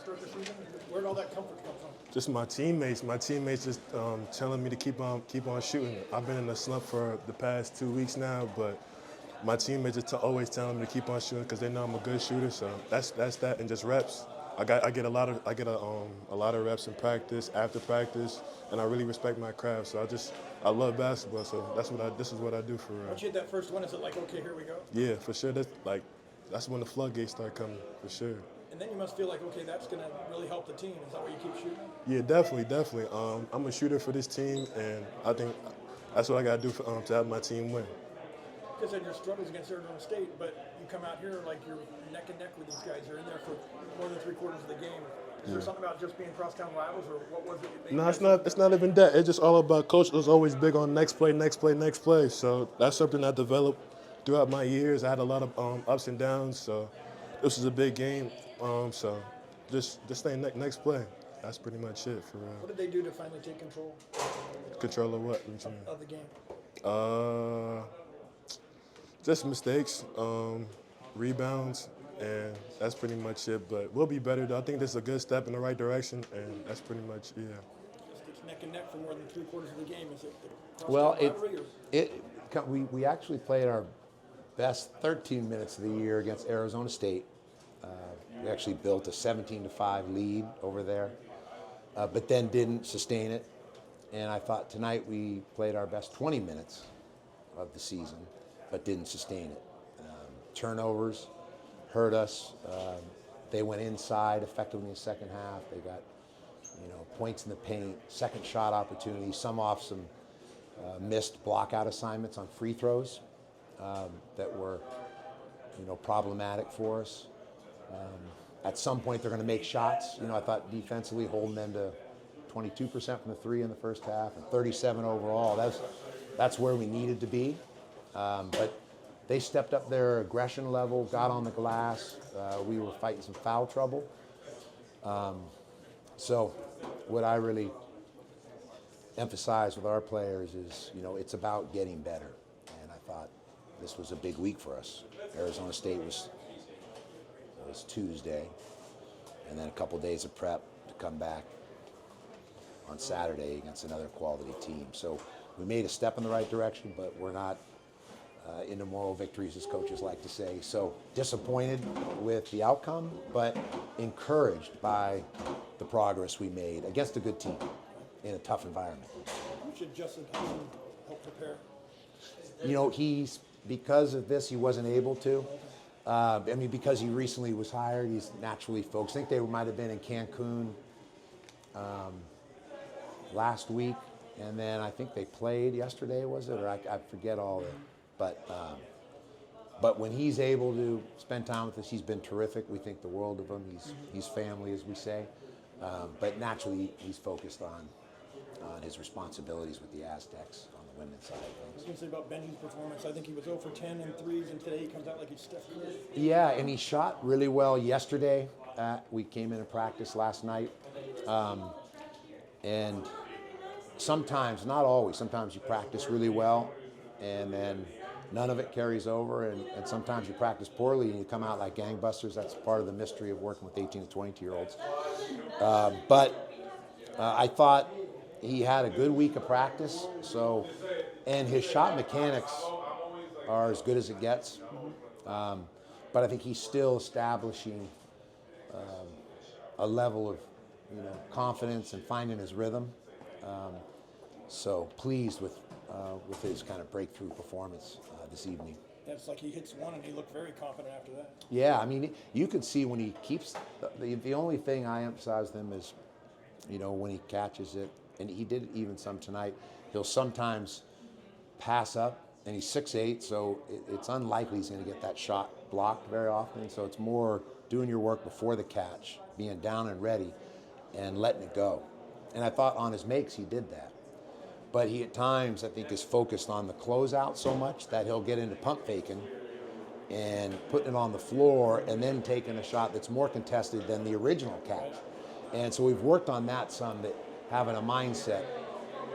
start the season? Where'd all that comfort come from? Just my teammates. My teammates just telling me to keep on shooting. I've been in a slump for the past 2 weeks now, but my teammates are always telling me to keep on shooting because they know I'm a good shooter. So that's that, and just reps. I get a lot of reps in practice, after practice, and I really respect my craft. So I love basketball. So this is what I do for real. Once you hit that first one, is it like, okay, here we go? Yeah, for sure. That's when the floodgates start coming, for sure. And then you must feel like, okay, that's going to really help the team. Is that why you keep shooting? Yeah, definitely. I'm a shooter for this team, and I think that's what I got to do to help my team win. Because then your struggles against Arizona State, but you come out here like you're neck and neck with these guys. You're in there for more than 3/4 of the game. Is there something about just being crosstown rivals, or what was it? No, it's not even that. It's just all about coach was always big on next play. So that's something I developed throughout my years. I had a lot of ups and downs. So this was a big game. So just stay next play. That's pretty much it for real. What did they do to finally take control? Control of what? Of the game. Just mistakes, rebounds, and that's pretty much it. But we'll be better, though. I think this is a good step in the right direction, and that's pretty much, yeah. It's neck and neck for more than 3/4 of the game. Is it? Well, we actually played our best 13 minutes of the year against Arizona State. We actually built a 17-5 lead over there, but then didn't sustain it. And I thought tonight we played our best 20 minutes of the season, but didn't sustain it. Turnovers hurt us. They went inside effectively in the second half. They got, points in the paint, second shot opportunities, some off some missed block-out assignments on free throws that were, problematic for us. At some point, they're going to make shots. I thought defensively holding them to 22% from the three in the first half and 37 overall. That's where we needed to be. But they stepped up their aggression level, got on the glass. We were fighting some foul trouble. So what I really emphasize with our players is, it's about getting better. And I thought this was a big week for us. Arizona State was Tuesday, and then a couple days of prep to come back on Saturday against another quality team. So we made a step in the right direction, but we're not into moral victories, as coaches like to say. So disappointed with the outcome, but encouraged by the progress we made against a good team in a tough environment. Should Justin help prepare? Because of this, he wasn't able to. Because he recently was hired, he's naturally focused. I think they might have been in Cancun last week, and then I think they played yesterday, was it? Or I forget all that. But when he's able to spend time with us, he's been terrific. We think the world of him. He's family, as we say. But naturally, he's focused on his responsibilities with the Aztecs on the women's side of things. I was going to say about Bendji's performance. I think he was 0 for 10 in threes, and today he comes out like he's Steph Curry. Yeah, and he shot really well yesterday. We came in practice last night. And sometimes, not always, sometimes you practice really well, and then none of it carries over, and sometimes you practice poorly and you come out like gangbusters. That's part of the mystery of working with 18 to 22-year-olds. But I thought he had a good week of practice, and his shot mechanics are as good as it gets. But I think he's still establishing a level of confidence and finding his rhythm. So pleased with his kind of breakthrough performance this evening. It's like he hits one and he looked very confident after that. Yeah, you could see when he keeps the only thing I emphasize them is, when he catches it, and he did it even some tonight. He'll sometimes pass up, and he's 6'8", so it's unlikely he's going to get that shot blocked very often. So it's more doing your work before the catch, being down and ready, and letting it go. And I thought on his makes he did that. But he at times, I think, is focused on the closeout so much that he'll get into pump faking and putting it on the floor and then taking a shot that's more contested than the original catch. And so we've worked on that some, that having a mindset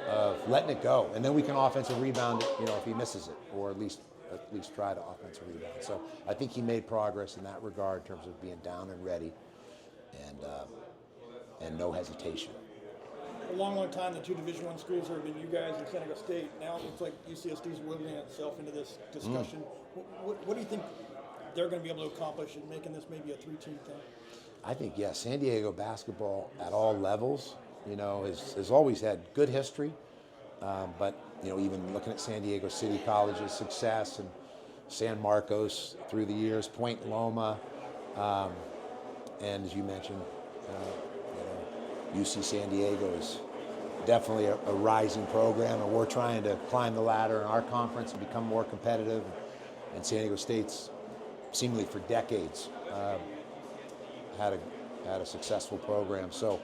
of letting it go. And then we can offensive rebound it, if he misses it, or at least try to offensive rebound. So I think he made progress in that regard in terms of being down and ready. And and no hesitation. For a long, long time, the two Division I schools have been you guys and San Diego State. Now it looks like UCSD is wiggling itself into this discussion. What do you think they're going to be able to accomplish in making this maybe a three-team thing? I think, yes, San Diego basketball at all levels, has always had good history. But, even looking at San Diego City College's success and San Marcos through the years, Point Loma, and as you mentioned, UC San Diego is definitely a rising program, and we're trying to climb the ladder in our conference and become more competitive. And San Diego State's seemingly for decades had a successful program. So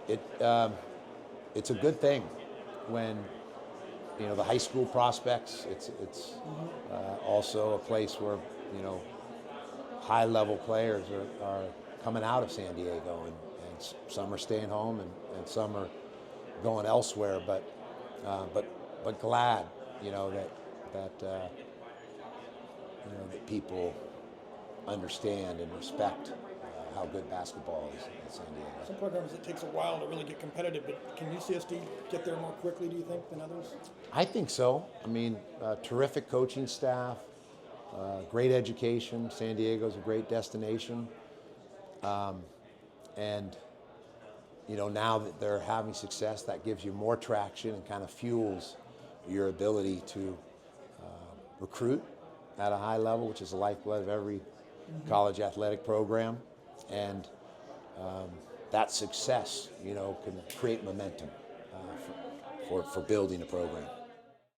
it's a good thing when the high school prospects. It's also a place where high level players are coming out of San Diego, and some are staying home and some are going elsewhere. But glad that people understand and respect how good basketball is in San Diego. Some programs it takes a while to really get competitive, but can UCSD get there more quickly, do you think, than others? I think so. I mean, terrific coaching staff, great education. San Diego's a great destination. And now that they're having success, that gives you more traction and kind of fuels your ability to recruit at a high level, which is the lifeblood of every college athletic program. And that success, can create momentum for building a program.